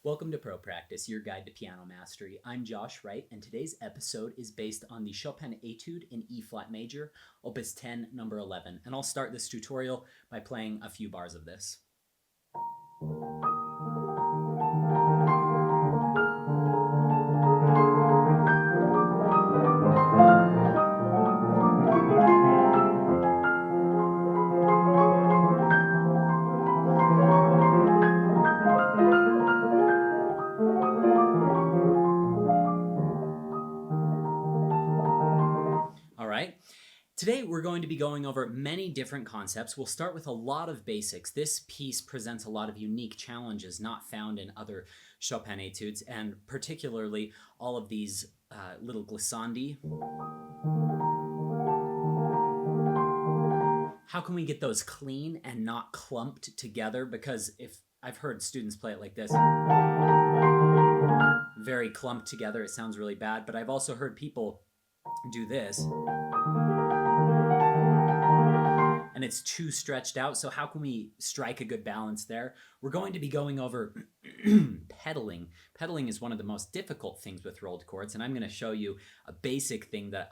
Welcome to Pro Practice, your guide to piano mastery. I'm Josh Wright, and today's episode is based on the Chopin Etude in E-flat major, Op.10 No. 11. And I'll start this tutorial by playing a few bars of this. Today we're going to be going over many different concepts. We'll start with a lot of basics. This piece presents a lot of unique challenges not found in other Chopin etudes, and particularly all of these little glissandi. How can we get those clean and not clumped together? Because if I've heard students play it like this, very clumped together, it sounds really bad, but I've also heard people do this, and it's too stretched out. So how can we strike a good balance there? We're going to be going over pedaling. Pedaling is one of the most difficult things with rolled chords, and I'm going to show you a basic thing that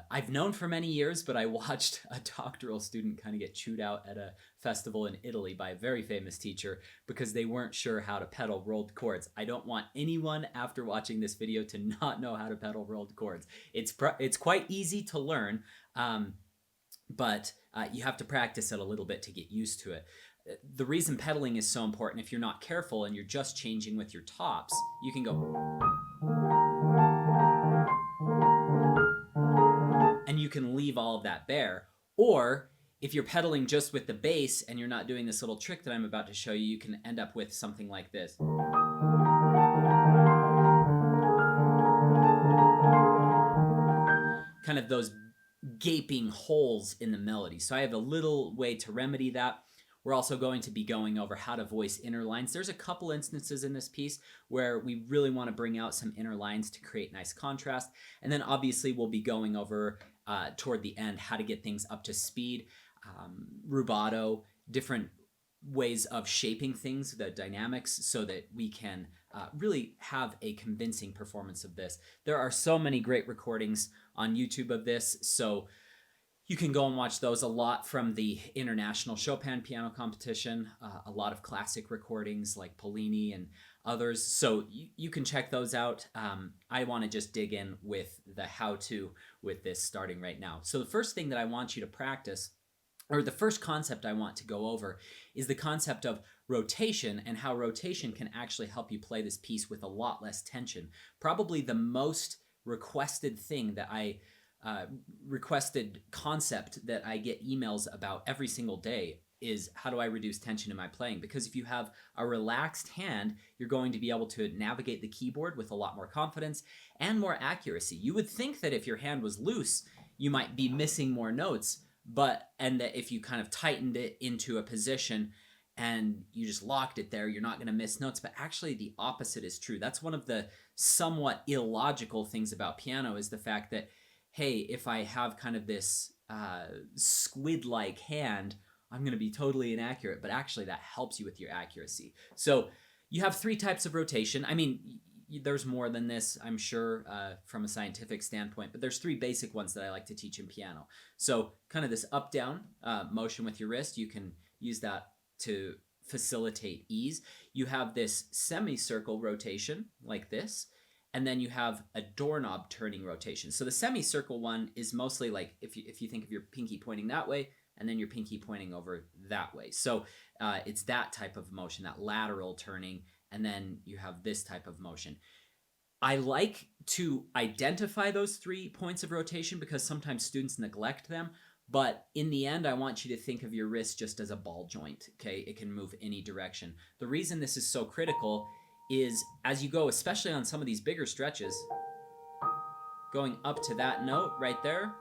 I've known for many years, but I watched a doctoral student kind of get chewed out at a festival in Italy by a very famous teacher because they weren't sure how to pedal rolled chords. I don't want anyone after watching this video to not know how to pedal rolled chords. It's quite easy to learn, but you have to practice it a little bit to get used to it. The reason pedaling is so important, if you're not careful and you're just changing with your tops, you can go, and you can leave all of that bare. Or if you're pedaling just with the bass and you're not doing this little trick that I'm about to show you, you can end up with something like this. Kind of those gaping holes in the melody. So I have a little way to remedy that. We're also going to be going over how to voice inner lines. There's a couple instances in this piece where we really want to bring out some inner lines to create nice contrast. And then obviously we'll be going over toward the end how to get things up to speed, rubato, different ways of shaping things, the dynamics, so that we can really have a convincing performance of this. There are so many great recordings on YouTube of this, so you can go and watch those. A lot from the International Chopin Piano Competition, a lot of classic recordings like Pollini and others, so you can check those out. I want to just dig in with the how-to with this starting right now. So the first thing that I want you to practice, or the first concept I want to go over, is the concept of rotation and how rotation can actually help you play this piece with a lot less tension. Probably the most requested thing that requested concept that I get emails about every single day is how do I reduce tension in my playing? Because if you have a relaxed hand, you're going to be able to navigate the keyboard with a lot more confidence and more accuracy. You would think that if your hand was loose, you might be missing more notes, and that if you kind of tightened it into a position and you just locked it there, you're not going to miss notes. But actually the opposite is true. That's one of the somewhat illogical things about piano, is the fact that, hey, if I have kind of this squid-like hand, I'm going to be totally inaccurate. But actually that helps you with your accuracy. So you have three types of rotation. I mean, there's more than this, I'm sure, from a scientific standpoint, but there's three basic ones that I like to teach in piano. So kind of this up-down motion with your wrist, you can use that to facilitate ease. You have this semicircle rotation like this, and then you have a doorknob turning rotation. So the semicircle one is mostly like if you think of your pinky pointing that way and then your pinky pointing over that way. So it's that type of motion, that lateral turning, and then you have this type of motion. I like to identify those 3 points of rotation because sometimes students neglect them, but in the end, I want you to think of your wrist just as a ball joint, okay? It can move any direction. The reason this is so critical is as you go, especially on some of these bigger stretches, going up to that note right there,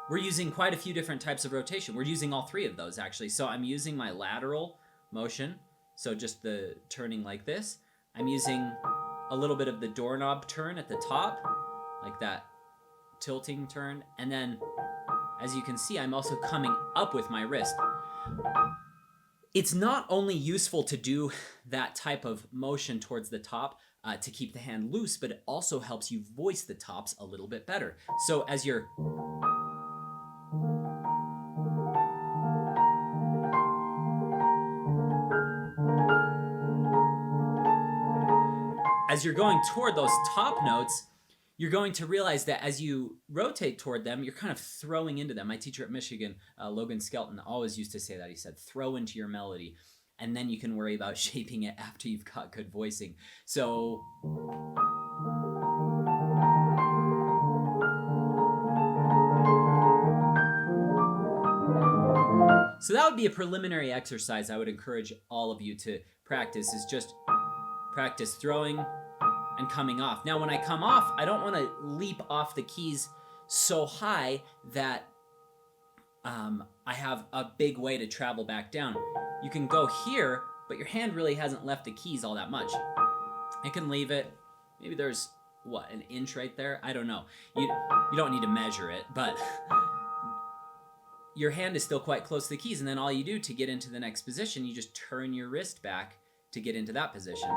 we're using quite a few different types of rotation. We're using all 3 of those, actually. So I'm using my lateral motion, so just the turning like this. I'm using a little bit of the doorknob turn at the top, like that tilting turn. And then, as you can see, I'm also coming up with my wrist. it's not only useful to do that type of motion towards the top to keep the hand loose, but it also helps you voice the tops a little bit better. So as you're going toward those top notes, you're going to realize that as you rotate toward them, you're kind of throwing into them. My teacher at Michigan, Logan Skelton, always used to say that. He said, throw into your melody, and then you can worry about shaping it after you've got good voicing. So that would be a preliminary exercise I would encourage all of you to practice, is just practice throwing and coming off. Now, when I come off, I don't want to leap off the keys so high that I have a big way to travel back down. You can go here, but your hand really hasn't left the keys all that much. I can leave it. Maybe there's, what, an inch right there? I don't know. You don't need to measure it, but your hand is still quite close to the keys, and then all you do to get into the next position, you just turn your wrist back to get into that position.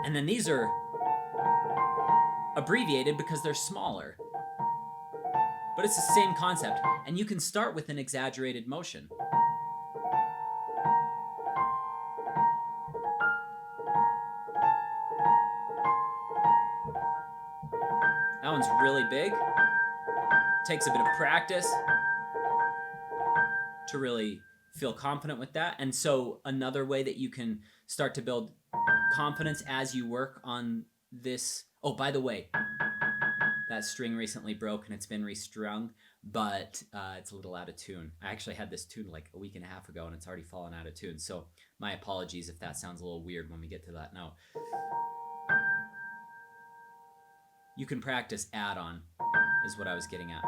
And then these are abbreviated because they're smaller. But it's the same concept, and you can start with an exaggerated motion. That one's really big. Takes a bit of practice to really feel confident with that. And so another way that you can start to build confidence as you work on this. Oh, by the way, that string recently broke and it's been restrung, but it's a little out of tune. I actually had this tune like a week and a half ago and it's already fallen out of tune. So my apologies if that sounds a little weird when we get to that note. You can practice add-on is what I was getting at.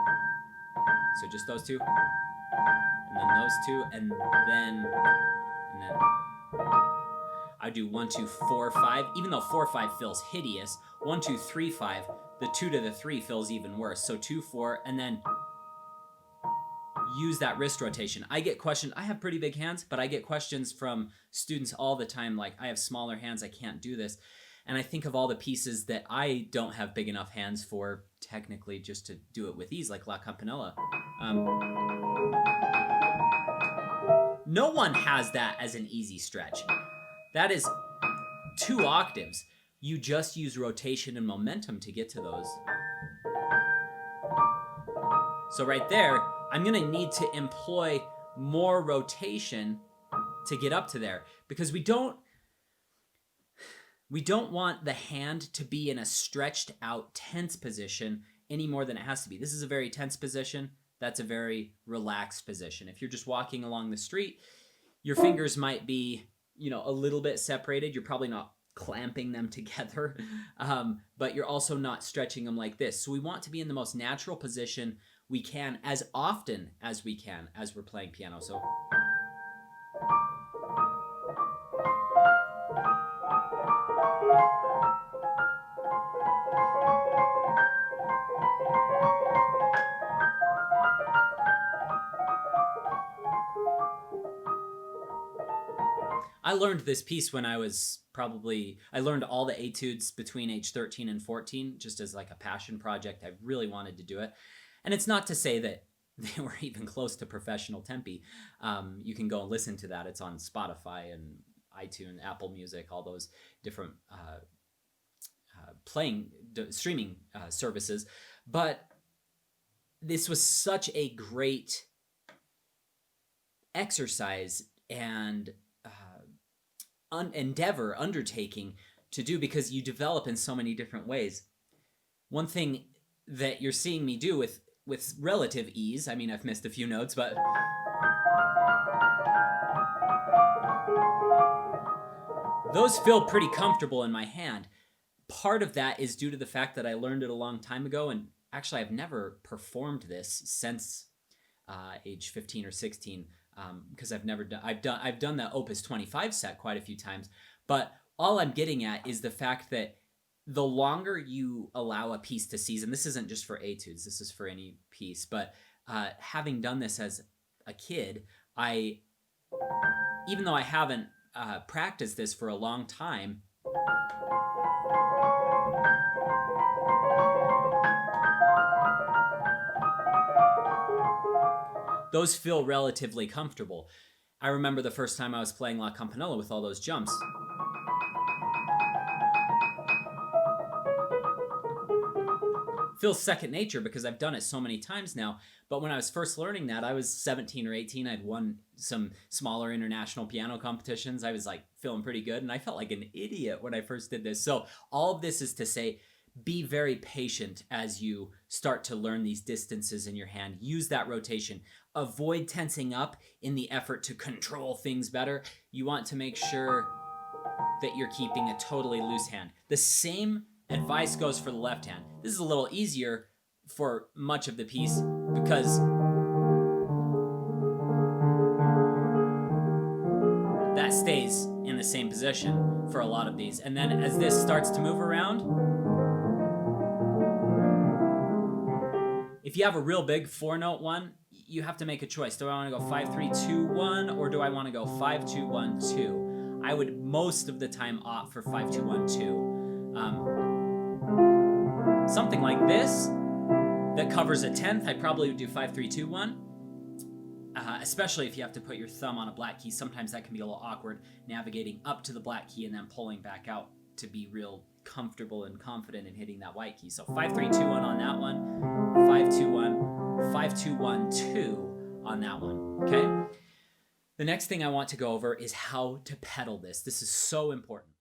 So just those two, and then those two, and then I do 1, 2, 4, 5. Even though 4, 5 feels hideous, 1, 2, 3, 5, the 2 to the 3 feels even worse. So 2, 4, and then use that wrist rotation. I get questions. I have pretty big hands, but I get questions from students all the time like, I have smaller hands, I can't do this. And I think of all the pieces that I don't have big enough hands for technically just to do it with ease, like La Campanella. No one has that as an easy stretch. That is 2 octaves. You just use rotation and momentum to get to those. So right there, I'm going to need to employ more rotation to get up to there, because we don't want the hand to be in a stretched out tense position any more than it has to be. This is a very tense position. That's a very relaxed position. If you're just walking along the street, your fingers might be, a little bit separated. You're probably not clamping them together, but you're also not stretching them like this. So we want to be in the most natural position we can as often as we can as we're playing piano. So I learned this piece when I learned all the etudes between age 13 and 14, just as like a passion project. I really wanted to do it. And it's not to say that they were even close to professional tempi. You can go and listen to that. It's on Spotify and iTunes, Apple Music, all those different streaming services. But this was such a great exercise and undertaking to do, because you develop in so many different ways. One thing that you're seeing me do with relative ease, I mean, I've missed a few notes, but those feel pretty comfortable in my hand. Part of that is due to the fact that I learned it a long time ago, and actually I've never performed this since age 15 or 16. Because I've done the Opus 25 set quite a few times, but all I'm getting at is the fact that the longer you allow a piece to season, this isn't just for etudes, this is for any piece, but having done this as a kid, I even though I haven't practiced this for a long time, those feel relatively comfortable. I remember the first time I was playing La Campanella with all those jumps. Feels second nature because I've done it so many times now. But when I was first learning that, I was 17 or 18. I'd won some smaller international piano competitions. I was like feeling pretty good, and I felt like an idiot when I first did this. So all of this is to say, be very patient as you start to learn these distances in your hand. Use that rotation. Avoid tensing up in the effort to control things better. You want to make sure that you're keeping a totally loose hand. The same advice goes for the left hand. This is a little easier for much of the piece because that stays in the same position for a lot of these. And then as this starts to move around, if you have a real big 4-note one, you have to make a choice. Do I want to go 5, 3, 2, 1, or do I want to go 5, 2, 1, 2? I would most of the time opt for 5, 2, 1, 2. Something like this that covers a 10th, I probably would do 5, 3, 2, 1. Especially if you have to put your thumb on a black key. Sometimes that can be a little awkward, navigating up to the black key and then pulling back out to be real comfortable and confident in hitting that white key. So 5, 3, 2, 1 on that one, 5, 2, 1, 5, 2, 1, 2 on that one, okay? The next thing I want to go over is how to pedal this. This is so important.